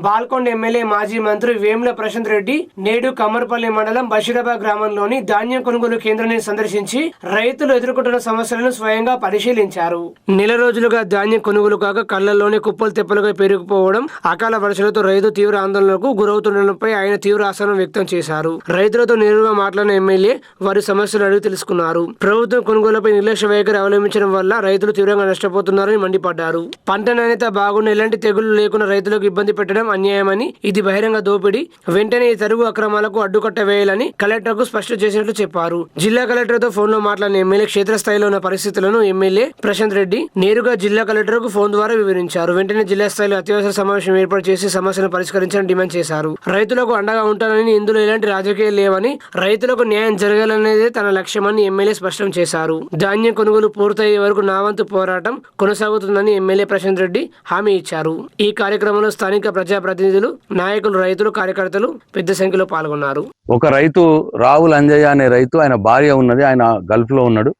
Balkonda MLA మాజీ మంత్రి వేముల ప్రశాంత్ రెడ్డి నేడు కమ్మరపల్లి మండలం బషీరాబాద్ గ్రామంలోని ధాన్యం కొనుగోలు కేంద్రాన్ని సందర్శించి రైతులు ఎదుర్కొంటున్న సమస్యలను స్వయంగా పరిశీలించారు. నెల రోజులుగా ధాన్యం కొనుగోలు కాక కళ్లలోనే కుప్పలు తెప్పలుగా పెరిగిపోవడం, అకాల వర్షాలతో రైతు తీవ్ర ఆందోళనకు గురవుతుండడంపై ఆయన తీవ్ర ఆశానం వ్యక్తం చేశారు. రైతులతో నేరుగా మాట్లాడిన ఎమ్మెల్యే వారి సమస్యలు అడిగి తెలుసుకున్నారు. ప్రభుత్వం కొనుగోలుపై నిర్లక్ష్య వైఖరి అవలంబించడం వల్ల రైతులు తీవ్రంగా నష్టపోతున్నారని మండిపడ్డారు. పంట నాణ్యత బాగున్న ఎలాంటి తెగుళ్లు లేకుండా రైతులకు ఇబ్బంది పెట్టడం అన్యాయమని, ఇది బహిరంగ దోపిడీ, వెంటనే ఈ తరుగు అక్రమాలకు అడ్డుకట్ట వేయాలని కలెక్టర్కు స్పష్టం చేసినట్లు చెప్పారు. జిల్లా కలెక్టర్తో ఫోన్లో మాట్లాడిన ఎమ్మెల్యే క్షేత్రస్థాయిలో ఉన్న పరిస్థితులను ఎమ్మెల్యే ప్రశాంత్ రెడ్డి నేరుగా జిల్లా కలెక్టర్కు ఫోన్ ద్వారా వివరించారు. వెంటనే జిల్లా స్థాయిలో అత్యవసర సమావేశం ఏర్పాటు చేసి సమస్యను పరిష్కరించాలని డిమాండ్ చేశారు. రైతులకు అండగా ఉంటానని, ఇందులో ఎలాంటి రాజకీయాలు లేవని, రైతులకు న్యాయం జరగాలనేదే తన లక్ష్యమని ఎమ్మెల్యే స్పష్టం చేశారు. ధాన్యం కొనుగోలు పూర్తయ్యే వరకు నా వంతు పోరాటం కొనసాగుతుందని ఎమ్మెల్యే ప్రశాంత్ రెడ్డి హామీ ఇచ్చారు. ఈ కార్యక్రమంలో స్థానిక ప్రజాప్రతినిధులు, నాయకులు, రైతులు, కార్యకర్తలు పెద్ద సంఖ్యలో పాల్గొన్నారు. ఒక రైతు రావుల్ అంజయ్య అనే రైతు, ఆయన భార్య ఉన్నది, ఆయన గల్ఫ్ లో ఉన్నాడు.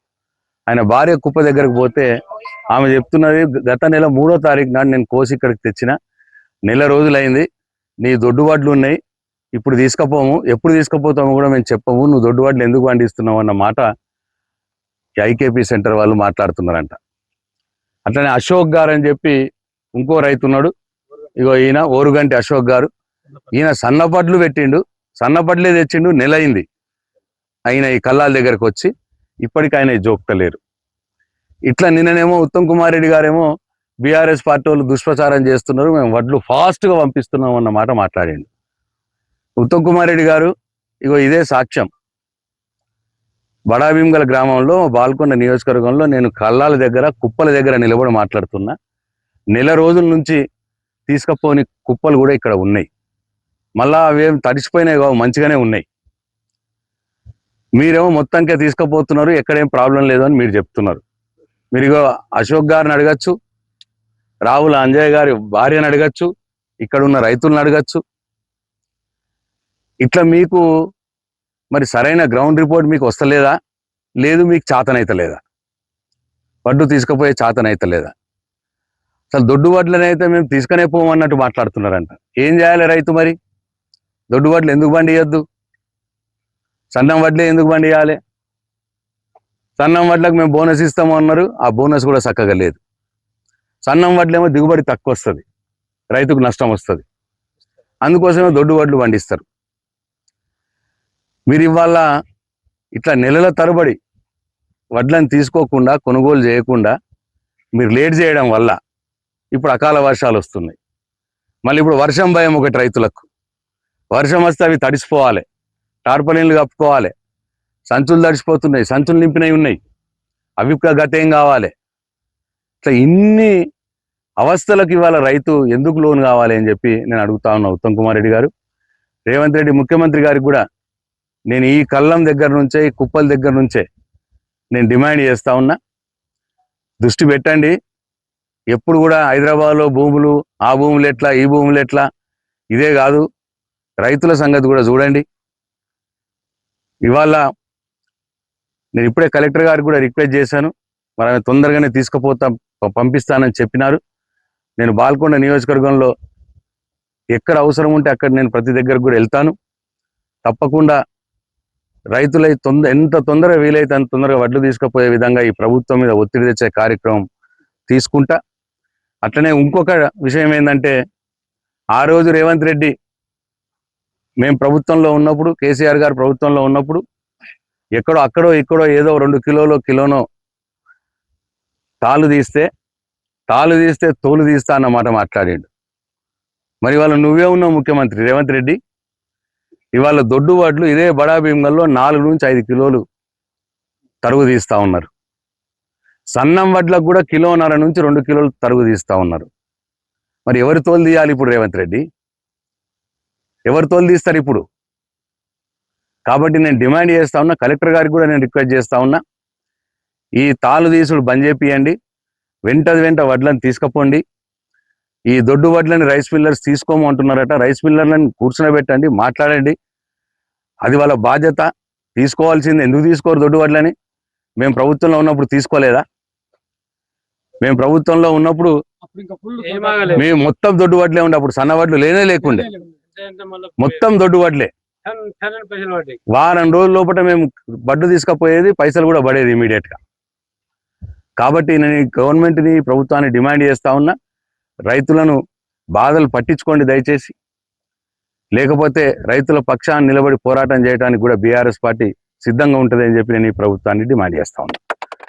ఆయన భార్య కుప్ప దగ్గరకు పోతే ఆమె చెప్తున్నది, గత నెల 3వ తారీఖు నాడు నేను కోసి ఇక్కడికి తెచ్చిన, నెల రోజులైంది, నీ దొడ్డుబాట్లు ఉన్నాయి, ఇప్పుడు తీసుకపోము, ఎప్పుడు తీసుకుపోతామో కూడా మేము చెప్పము, నువ్వు దొడ్డుబాట్లు ఎందుకు పండిస్తున్నావు అన్న మాట ఐకేపీ సెంటర్ వాళ్ళు మాట్లాడుతున్నారంట. అట్లనే అశోక్ గారు అని చెప్పి ఇంకో రైతు ఉన్నాడు. ఇగో ఈయన ఓరుగంటి అశోక్ గారు, ఈయన సన్నపడ్లు పెట్టిండు, సన్నపడ్లే తెచ్చిండు, నెల అయింది ఆయన ఈ కల్లాల దగ్గరకు వచ్చి, ఇప్పటికి ఆయన జోక్తలేరు. ఇట్లా నిన్ననేమో ఉత్తమ్ కుమార్ రెడ్డి గారేమో బీఆర్ఎస్ పార్టీ వాళ్ళు దుష్ప్రచారం చేస్తున్నారు, మేము వడ్లు ఫాస్ట్గా పంపిస్తున్నాం అన్న మాట మాట్లాడిండు. ఉత్తమ్ కుమార్ రెడ్డి గారు ఇగో ఇదే సాక్ష్యం. బడాభీంగల్ గ్రామంలో బాల్కొండ నియోజకవర్గంలో నేను కల్లాల దగ్గర, కుప్పల దగ్గర నిలబడి మాట్లాడుతున్నా. నెల రోజుల నుంచి తీసుకపోని కుప్పలు కూడా ఇక్కడ ఉన్నాయి, మళ్ళా అవేం తడిచిపోయినాయి కావు, మంచిగానే ఉన్నాయి. మీరేమో మొత్తంకే తీసుకుపోతున్నారు, ఎక్కడేం ప్రాబ్లం లేదు అని మీరు చెప్తున్నారు. మీరు ఇగో అశోక్ గారిని అడగచ్చు, రావుల అంజయ్య గారి భార్యను అడగచ్చు, ఇక్కడ ఉన్న రైతులను అడగచ్చు. ఇట్లా మీకు మరి సరైన గ్రౌండ్ రిపోర్ట్ మీకు వస్తలేదా, లేదు మీకు చాతనైతలేదా, వడ్డు తీసుకుపోయే చాతనైతలేదా? అసలు దొడ్డు వడ్లనైతే మేము తీసుకునే పోమన్నట్టు మాట్లాడుతున్నారంట. ఏం చేయాలి రైతు మరి? దొడ్డు వడ్లు ఎందుకు బండియద్దు? సన్నం వడ్లే ఎందుకు బండియాలి? సన్నం వడ్లకు మేము బోనస్ ఇస్తాము అన్నారు, ఆ బోనస్ కూడా చక్కగా లేదు. సన్నం వడ్లేమో దిగుబడి తక్కువ వస్తుంది, రైతుకు నష్టం వస్తుంది, అందుకోసమే దొడ్డు వడ్లు పండిస్తారు. మీరు ఇవాళ ఇట్లా నెలల తరబడి వడ్లను తీసుకోకుండా, కొనుగోలు చేయకుండా మీరు లేట్ చేయడం వల్ల ఇప్పుడు అకాల వర్షాలు వస్తున్నాయి. మళ్ళీ ఇప్పుడు వర్షం భయం ఒకటి రైతులకు. వర్షం వస్తే అవి తడిసిపోవాలి, టార్పలిన్లు కప్పుకోవాలి, సంచులు తడిసిపోతున్నాయి, సంచులు నింపినవి ఉన్నాయి, అవి గతేం కావాలి. ఇట్లా ఇన్ని అవస్థలకు ఇవాళ రైతు ఎందుకు లోన్ కావాలి అని చెప్పి నేను అడుగుతా ఉన్నా ఉత్తమ్ కుమార్ రెడ్డి గారు. రేవంత్ రెడ్డి ముఖ్యమంత్రి గారికి కూడా నేను ఈ కళ్ళం దగ్గర నుంచే, ఈ కుప్పల దగ్గర నుంచే నేను డిమాండ్ చేస్తా ఉన్నా, దృష్టి పెట్టండి. ఎప్పుడు కూడా హైదరాబాద్లో భూములు, ఆ భూములు ఎట్లా, ఈ భూములు ఎట్లా, ఇదే కాదు రైతుల సంగతి కూడా చూడండి. ఇవాళ నేను ఇప్పుడే కలెక్టర్ గారికి కూడా రిక్వెస్ట్ చేశాను, మరి ఆమె తొందరగానే పంపిస్తానని చెప్పినారు. నేను బాల్కొండ నియోజకవర్గంలో ఎక్కడ అవసరం ఉంటే అక్కడ నేను ప్రతి దగ్గరకు కూడా వెళ్తాను. తప్పకుండా రైతులై ఎంత తొందరగా వీలైతే అంత తొందరగా వడ్లు తీసుకుపోయే విధంగా ఈ ప్రభుత్వం మీద ఒత్తిడి తెచ్చే కార్యక్రమం తీసుకుంటా. అట్లనే ఇంకొక విషయం ఏంటంటే, ఆ రోజు రేవంత్ రెడ్డి మేము ప్రభుత్వంలో ఉన్నప్పుడు, కేసీఆర్ గారు ప్రభుత్వంలో ఉన్నప్పుడు ఎక్కడో అక్కడో ఇక్కడో ఏదో 2 కిలోనో తాలు తీస్తే తోలు తీస్తా అన్నమాట మాట్లాడిండు. మరి ఇవాళ నువ్వే ఉన్నావు ముఖ్యమంత్రి రేవంత్ రెడ్డి. ఇవాళ దొడ్డు వడ్లు ఇదే బడా భీంగల్లో 4 నుంచి 5 కిలోలు తరుగు తీస్తా ఉన్నారు. సన్నం వడ్లకు కూడా 1.5 నుంచి 2 కిలోలు తరుగు తీస్తా ఉన్నారు. మరి ఎవరు తోలు తీయాలి ఇప్పుడు రేవంత్ రెడ్డి? ఎవరు తోలు తీస్తారు ఇప్పుడు? కాబట్టి నేను డిమాండ్ చేస్తా ఉన్నా, కలెక్టర్ గారికి కూడా నేను రిక్వెస్ట్ చేస్తా ఉన్నా, ఈ తాలు తీసుడు బంద్ చేపియండి, వెంట వడ్లను తీసుకుపోండి. ఈ దొడ్డు వడ్లని రైస్ మిల్లర్స్ తీసుకోము అంటున్నారట, రైస్ మిల్లర్లను కూర్చునబెట్టండి, మాట్లాడండి. అది వాళ్ళ బాధ్యత, తీసుకోవాల్సింది. ఎందుకు తీసుకోరు దొడ్డు వడ్లని? మేము ప్రభుత్వంలో ఉన్నప్పుడు తీసుకోలేదా? మేము ప్రభుత్వంలో ఉన్నప్పుడు మేము మొత్తం దొడ్డు వడ్లే ఉండే, అప్పుడు సన్న వడ్లు లేకుండే, మొత్తం దొడ్డు వడ్లే. వారం రోజుల లోపల మేము బడ్డు తీసుకపోయేది, పైసలు కూడా పడేది ఇమీడియట్ గా. కాబట్టి నేను గవర్నమెంట్ ని, ప్రభుత్వాన్ని డిమాండ్ చేస్తా ఉన్నా, రైతులను బాధలు పట్టించుకోండి దయచేసి, లేకపోతే రైతుల పక్షాన్ని నిలబడి పోరాటం చేయడానికి కూడా బీఆర్ఎస్ పార్టీ సిద్ధంగా ఉంటుంది అని చెప్పి నేను ఈ ప్రభుత్వాన్ని డిమాండ్ చేస్తా ఉన్నా.